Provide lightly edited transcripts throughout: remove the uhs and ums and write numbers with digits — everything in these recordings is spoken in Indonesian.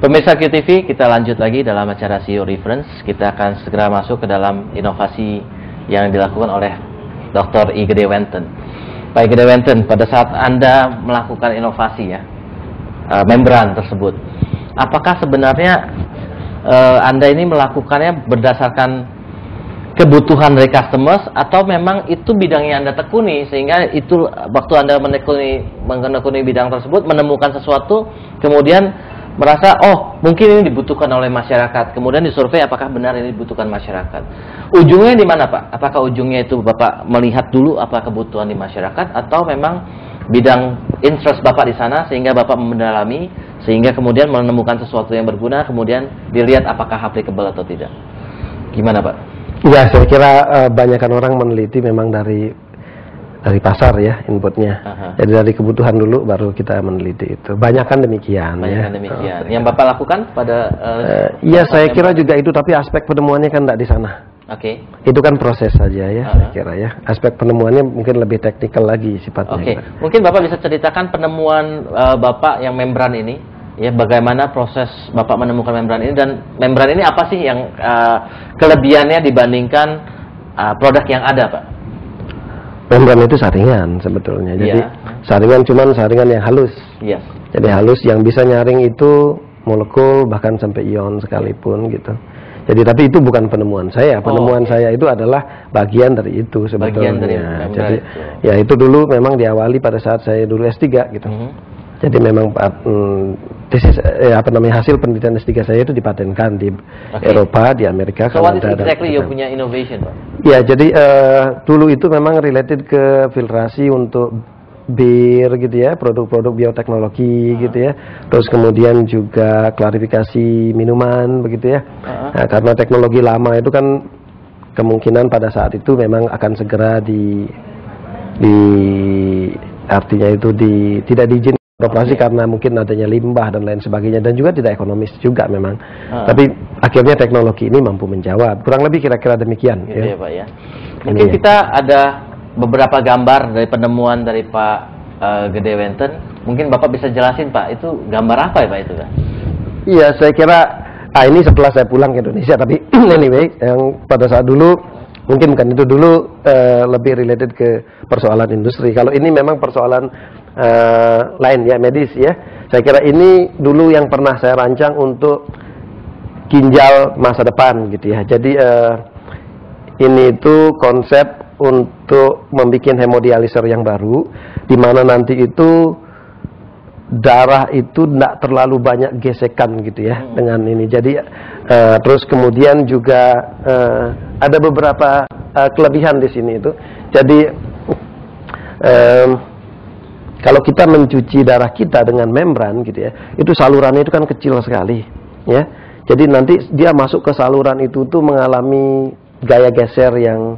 Pemirsa QTV, kita lanjut lagi dalam acara CEO Reference. Kita akan segera masuk ke dalam inovasi yang dilakukan oleh Dr. I. Gedewanten. Pak I. Gedewanten, pada saat Anda melakukan inovasi ya, membran tersebut, apakah sebenarnya Anda ini melakukannya berdasarkan kebutuhan dari customers atau memang itu bidang yang Anda tekuni, sehingga itu waktu Anda menekuni bidang tersebut menemukan sesuatu, kemudian merasa oh mungkin ini dibutuhkan oleh masyarakat, kemudian disurvei apakah benar ini dibutuhkan masyarakat. Ujungnya di mana Pak? Apakah ujungnya itu Bapak melihat dulu apa kebutuhan di masyarakat atau memang bidang interest Bapak di sana sehingga Bapak mendalami sehingga kemudian menemukan sesuatu yang berguna, kemudian dilihat apakah applicable atau tidak? Gimana Pak? Ya, saya kira banyakkan orang meneliti memang dari pasar ya inputnya. Jadi dari kebutuhan dulu baru kita meneliti itu. Banyakkan demikian. Banyakkan demikian. Yang Bapak lakukan pada? Iya, saya kira juga itu, tapi aspek penemuannya kan tidak di sana. Oke. Itu kan proses saja ya, saya kira ya. Aspek penemuannya mungkin lebih teknikal lagi sifatnya. Oke. Mungkin Bapak bisa ceritakan penemuan Bapak yang membran ini, ya, bagaimana proses Bapak menemukan membran ini, dan membran ini apa sih yang kelebihannya dibandingkan produk yang ada, Pak? Membran itu saringan sebetulnya. Jadi saringan, cuman saringan yang halus. Yes. Jadi halus yang bisa nyaring itu molekul bahkan sampai ion sekalipun gitu. Jadi tapi itu bukan penemuan saya. Penemuan saya itu adalah bagian dari itu sebetulnya. Bagian dari jadi ya itu dulu memang diawali pada saat saya dulu S3 gitu. Jadi memang hasil penelitian S3 saya itu dipatenkan di Eropa, di Amerika. So what is exactly you punya innovation, Pak? Ya, jadi dulu itu memang related ke filtrasi untuk bir gitu ya, produk-produk bioteknologi gitu ya. Terus kemudian juga klarifikasi minuman begitu ya. Nah, karena teknologi lama itu kan kemungkinan pada saat itu memang akan segera artinya itu tidak diizinkan operasi karena mungkin adanya limbah dan lain sebagainya, dan juga tidak ekonomis juga memang. Tapi akhirnya teknologi ini mampu menjawab. Kurang lebih kira-kira demikian. Gitu ya Pak ya. Mungkin kita ada beberapa gambar dari penemuan dari Pak Gedewanten. Mungkin Bapak bisa jelasin Pak, itu gambar apa ya Pak itu Pak? Iya, saya kira ini setelah saya pulang ke Indonesia, tapi anyway, yang pada saat dulu mungkin bukan itu dulu, lebih related ke persoalan industri. Kalau ini memang persoalan lain ya, medis ya. Saya kira ini dulu yang pernah saya rancang untuk ginjal masa depan gitu ya. Jadi ini itu konsep untuk membuat hemodialiser yang baru, di mana nanti itu darah itu tidak terlalu banyak gesekan gitu ya dengan ini. Jadi terus kemudian juga ada beberapa kelebihan di sini itu. Jadi kalau kita mencuci darah kita dengan membran gitu ya, itu salurannya itu kan kecil sekali ya. Jadi nanti dia masuk ke saluran itu tuh mengalami gaya geser yang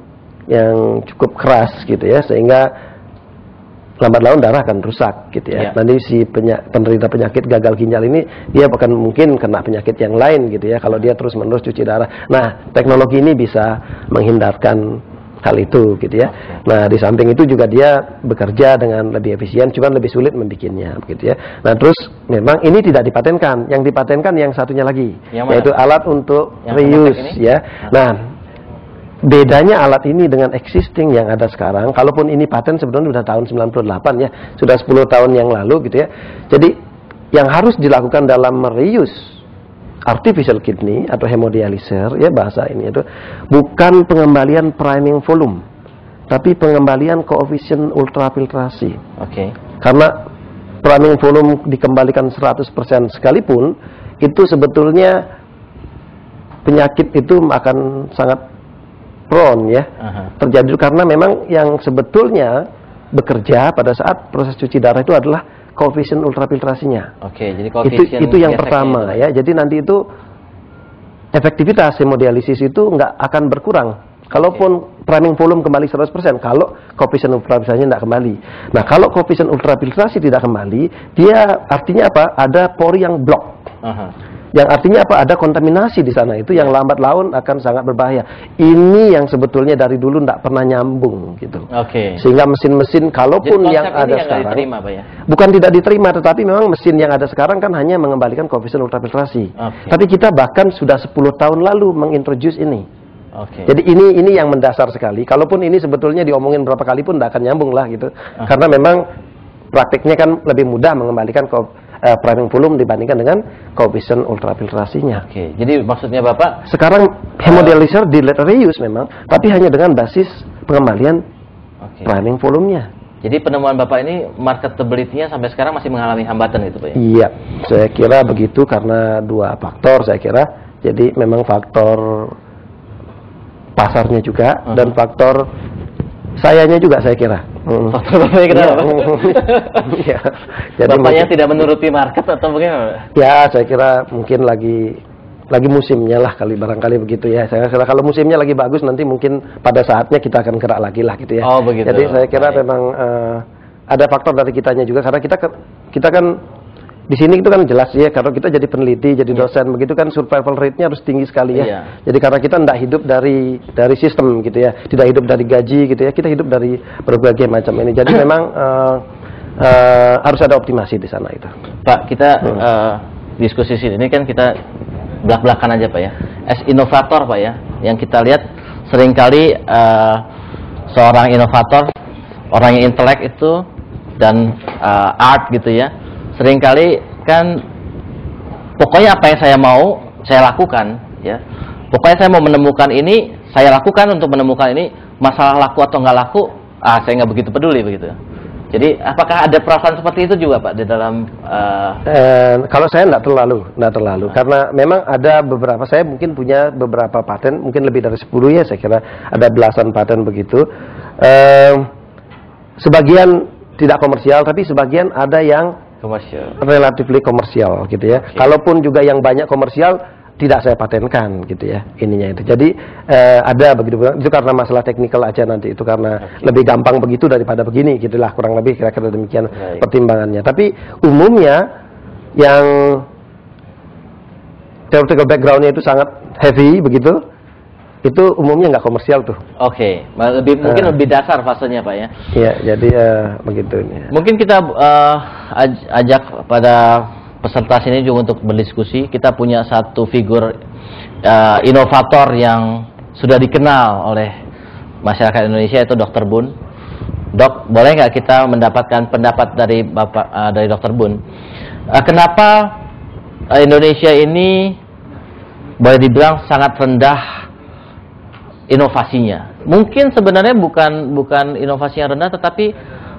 cukup keras gitu ya, sehingga lambat laun darah akan rusak gitu ya. Nanti si penderita penyakit gagal ginjal ini dia akan mungkin kena penyakit yang lain gitu ya kalau dia terus menerus cuci darah. Nah, teknologi ini bisa menghindarkan hal itu gitu ya. Nah, di samping itu juga dia bekerja dengan lebih efisien, cuman lebih sulit membikinnya gitu ya. Nah, terus memang ini tidak dipatenkan. Yang dipatenkan yang satunya lagi, yaitu alat untuk reuse ya. Nah, bedanya alat ini dengan existing yang ada sekarang, kalaupun ini paten sebetulnya sudah tahun 98 ya, sudah 10 tahun yang lalu gitu ya. Jadi yang harus dilakukan dalam reuse artificial kidney atau hemodialiser ya, bahasa ini itu bukan pengembalian priming volume, tapi pengembalian koefisien ultrafiltrasi. Karena priming volume dikembalikan 100% sekalipun, itu sebetulnya penyakit itu akan sangat prone ya terjadi, karena memang yang sebetulnya bekerja pada saat proses cuci darah itu adalah koefisien ultrafiltrasinya. Jadi koefisien itu yang pertama ya. Jadi nanti itu efektivitas hemodialisis itu nggak akan berkurang. Kalaupun priming volume kembali 100%, kalau koefisien ultrafiltrasinya tidak kembali. Nah, kalau koefisien ultrafiltrasi tidak kembali, dia artinya apa? Ada pori yang blok. Yang artinya apa? Ada kontaminasi di sana. Itu yang lambat laun akan sangat berbahaya. Ini yang sebetulnya dari dulu tidak pernah nyambung gitu. Sehingga mesin-mesin kalaupun yang ada sekarang diterima, Pak, ya? bukan tidak diterima, tetapi memang mesin yang ada sekarang kan hanya mengembalikan koefisien ultrafiltrasi. Tapi kita bahkan sudah 10 tahun lalu mengintroduce ini. Jadi ini yang mendasar sekali. Kalaupun ini sebetulnya diomongin berapa kali pun tidak akan nyambung lah gitu. Karena memang praktiknya kan lebih mudah mengembalikan priming volume dibandingkan dengan koefisien ultrafiltrasinya. Jadi maksudnya Bapak sekarang hemodializer di reuse memang, tapi hanya dengan basis pengembalian priming volumenya. Jadi penemuan Bapak ini marketability-nya sampai sekarang masih mengalami hambatan gitu, Pak, ya? Iya, saya kira begitu karena 2 faktor saya kira. Jadi memang faktor pasarnya juga dan faktor sayanya juga saya kira. Faktor Bapaknya kenapa? Ya, jadi Bapaknya tidak menuruti market atau bagaimana? Ya, saya kira mungkin lagi musimnya lah kali, barangkali begitu ya. Saya kira kalau musimnya lagi bagus nanti mungkin pada saatnya kita akan gerak lagi lah gitu ya. Begitu. Jadi saya kira memang ada faktor dari kitanya juga karena kita kan di sini itu kan jelas ya, kalau kita jadi peneliti, jadi dosen begitu kan survival rate-nya harus tinggi sekali ya. Jadi karena kita tidak hidup dari sistem gitu ya, tidak hidup dari gaji gitu ya, kita hidup dari berbagai macam ini. Jadi memang harus ada optimasi di sana itu. Pak, kita diskusi sini ini kan kita belak-belakan aja, Pak, ya. As inovator, Pak, ya, yang kita lihat seringkali seorang inovator, orang yang intelek itu dan art gitu ya, seringkali kan pokoknya apa yang saya mau saya lakukan ya, pokoknya saya mau menemukan ini saya lakukan untuk menemukan ini, masalah laku atau nggak laku saya nggak begitu peduli begitu. Jadi apakah ada perasaan seperti itu juga, Pak, di dalam kalau saya nggak terlalu karena memang ada beberapa, saya mungkin punya beberapa paten, mungkin lebih dari 10 ya, saya kira ada belasan paten begitu. Sebagian tidak komersial, tapi sebagian ada yang relatively komersial gitu ya. Kalaupun juga yang banyak komersial tidak saya patenkan gitu ya ininya itu. Jadi ada begitu, itu karena masalah teknikal aja nanti itu, karena lebih gampang begitu daripada begini gitulah, kurang lebih kira-kira demikian pertimbangannya. Tapi umumnya yang theoretical backgroundnya itu sangat heavy begitu, itu umumnya nggak komersial tuh. Mungkin lebih dasar fasenya, Pak, ya. Iya, jadi begitu ini. Mungkin kita ajak pada peserta sini juga untuk berdiskusi. Kita punya satu figur inovator yang sudah dikenal oleh masyarakat Indonesia, yaitu Dr. Bun. Dok, boleh nggak kita mendapatkan pendapat dari dari Dr. Bun? Kenapa Indonesia ini boleh dibilang sangat rendah inovasinya? Mungkin sebenarnya bukan inovasi yang rendah, tetapi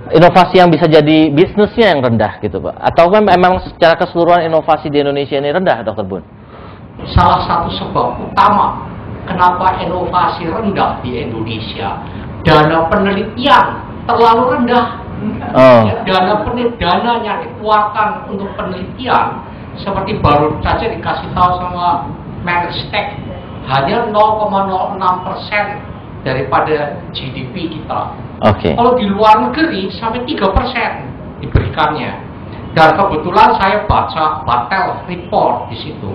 inovasi yang bisa jadi bisnisnya yang rendah gitu, Pak. Atau memang secara keseluruhan inovasi di Indonesia ini rendah, Dr. Bun? Salah satu sebab utama kenapa inovasi rendah di Indonesia, dana penelitian terlalu rendah. Dana yang dikeluarkan untuk penelitian seperti baru saja dikasih tahu sama Menristek, hanya 0,06% daripada GDP kita. Kalau di luar negeri sampai 3% diberikannya. Dan kebetulan saya baca Battelle report di situ.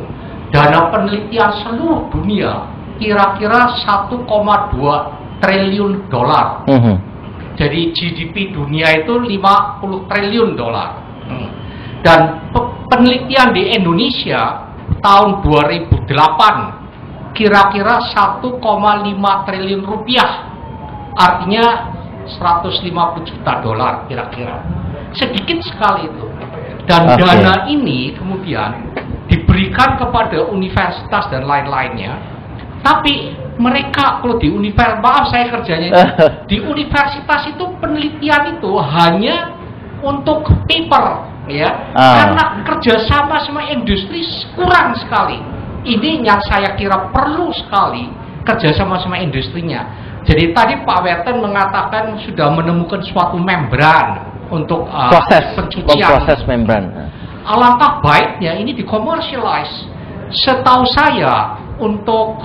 Dana penelitian seluruh dunia kira-kira 1,2 triliun dolar. Jadi GDP dunia itu 50 triliun dolar. Dan penelitian di Indonesia tahun 2008 kira-kira 1,5 triliun rupiah, artinya 150 juta dolar kira-kira. Sedikit sekali itu. Dan dana ini kemudian diberikan kepada universitas dan lain-lainnya. Tapi mereka kalau di universitas, maaf saya kerjanya di universitas itu penelitian itu hanya untuk paper ya, karena kerjasama sama industri kurang sekali. Ini yang saya kira perlu sekali kerjasama sama industrinya. Jadi tadi Pak Wetten mengatakan sudah menemukan suatu membran untuk proses membran. Alangkah baiknya ini dikomersialize. Setahu saya untuk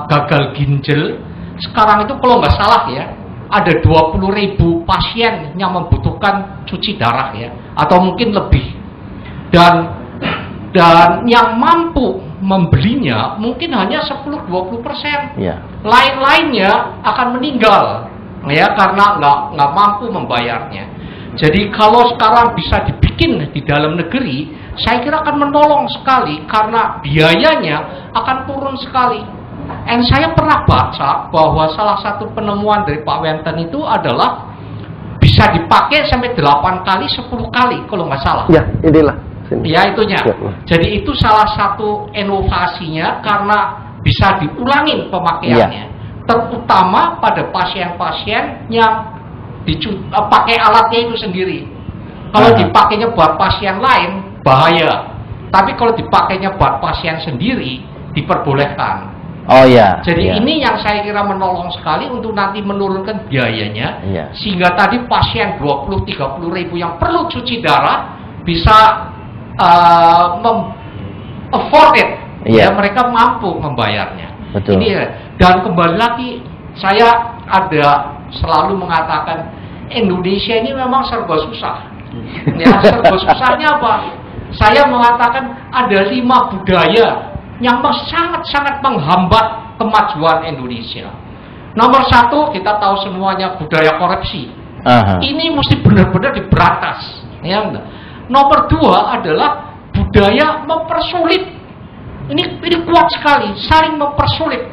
gagal ginjal sekarang itu kalau nggak salah ya, ada 20.000 pasien yang membutuhkan cuci darah ya, atau mungkin lebih. Dan Dan yang mampu membelinya mungkin hanya 10-20%. Ya. Lain-lainnya akan meninggal, ya, karena nggak mampu membayarnya. Jadi kalau sekarang bisa dibikin di dalam negeri, saya kira akan menolong sekali karena biayanya akan turun sekali. Dan saya pernah baca bahwa salah satu penemuan dari Pak Wenten itu adalah bisa dipakai sampai 8 kali, 10 kali kalau nggak salah. Ya, inilah. Sini. Ya, itunya. Ya. Jadi itu salah satu inovasinya karena bisa diulangin pemakaiannya. Terutama pada pasien-pasien yang pakai alatnya itu sendiri. Kalau dipakainya buat pasien lain, bahaya. Tapi kalau dipakainya buat pasien sendiri, diperbolehkan. Oh ya. Jadi ini yang saya kira menolong sekali untuk nanti menurunkan biayanya, Iya. sehingga tadi pasien 20-30 ribu yang perlu cuci darah bisa afford it, Iya. ya, mereka mampu membayarnya. Betul. Ini, dan kembali lagi saya ada selalu mengatakan Indonesia ini memang serba susah. Ya, serba susahnya apa? Saya mengatakan ada 5 budaya yang sangat-sangat menghambat kemajuan Indonesia. Nomor 1, kita tahu semuanya budaya korupsi. Ini mesti benar-benar diberantas. Ya, nomor 2 adalah budaya mempersulit. Ini kuat sekali, saling mempersulit.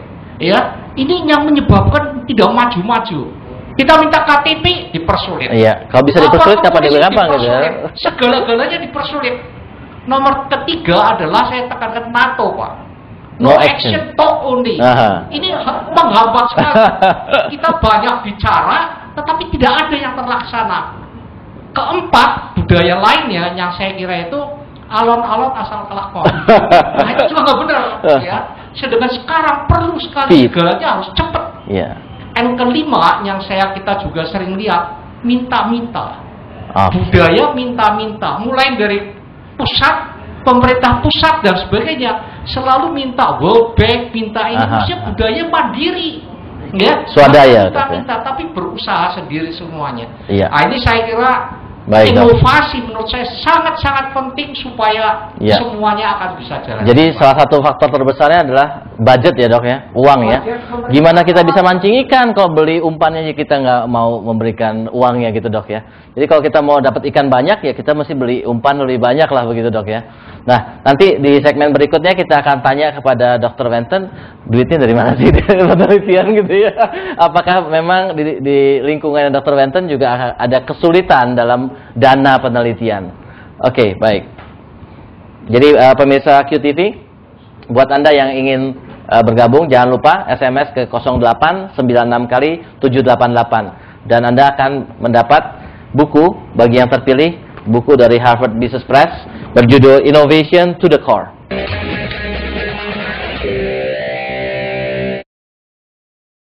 Ya, ini yang menyebabkan tidak maju-maju. Kita minta KTP dipersulit. Iya, kalau bisa dipersulit kapan lebih gampang gitu ya. Segala-galanya dipersulit. Nomor 3 adalah saya tekankan NATO, Pak. No action, talk only. Ini menghambat sekali. Kita banyak bicara, tetapi tidak ada yang terlaksana. Keempat, budaya lainnya yang saya kira itu alon-alon asal kelakon. Nah, itu juga nggak benar, ya. Sedangkan sekarang perlu sekali segalanya harus cepat. Yeah. Dan kelima yang kita juga sering lihat, minta-minta. Budaya minta-minta, mulai dari pusat, pemerintah pusat dan sebagainya selalu minta World Bank, minta Indonesia budaya mandiri, ya, swadaya, minta, tapi berusaha sendiri semuanya. Iya. Nah, ini saya kira inovasi menurut saya sangat-sangat penting supaya semuanya akan bisa jalan. Jadi salah satu faktor terbesarnya adalah budget ya dok ya, uang ya. Gimana kita bisa mancing ikan kalau beli umpannya kita nggak mau memberikan uangnya gitu dok ya. Jadi kalau kita mau dapat ikan banyak ya kita mesti beli umpan lebih banyak lah begitu dok ya. Nah nanti di segmen berikutnya kita akan tanya kepada Dr. Wenten, duitnya dari mana sih penelitian gitu ya. Apakah memang di lingkungan Dr. Wenten juga ada kesulitan dalam dana penelitian. Oke, baik. Jadi pemirsa QTV, buat Anda yang ingin bergabung jangan lupa SMS ke 0896 kali 788 dan Anda akan mendapat buku bagi yang terpilih, buku dari Harvard Business Press berjudul Innovation to the Core.